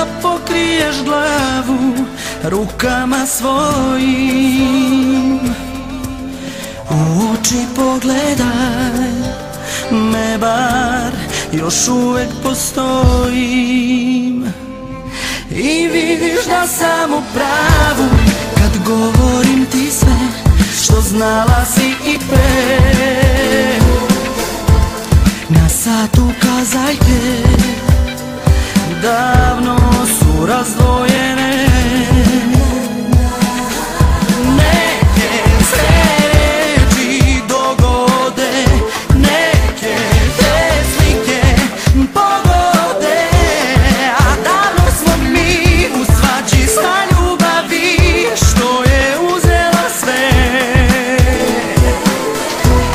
da pokriješ glavu rukama svojim. U oči pogledaj me bar, još uvek postojim. I vidiš da sam u pravu kad govorim ti sve što znala si i pre. Na satu kazaljke davno su razdvojene. Neke se reči dogode, neke te slike pogode, a davno smo mi u svađi sa ljubavi što je uzela sve.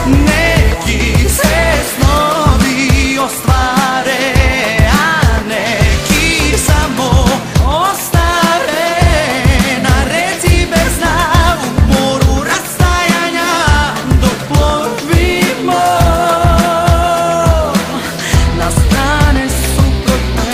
Neki se snovi ostvare, a neki samo ostare na reci bez dna, u moru rastajanja dok plovimo na strane suprotne.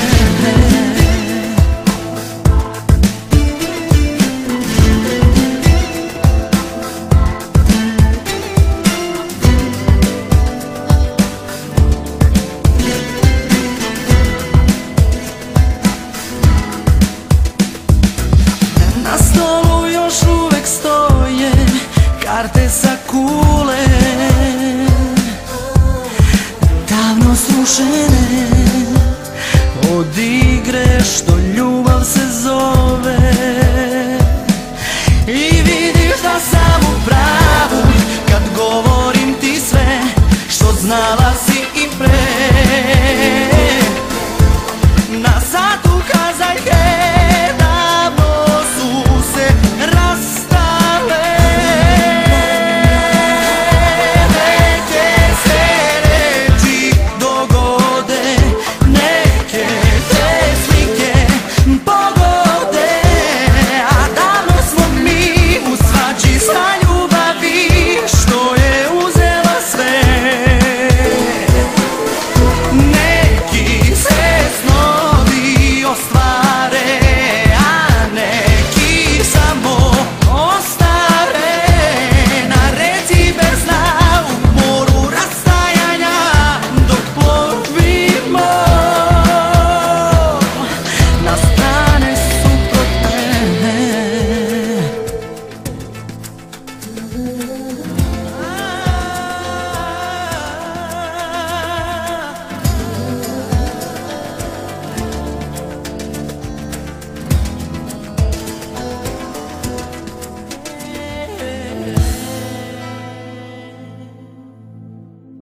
Na stolu još uvek stoje karte sa kule, davno srušene od igre što ljubav se zove. I vidiš da sam u pravu kad govorim ti sve što znala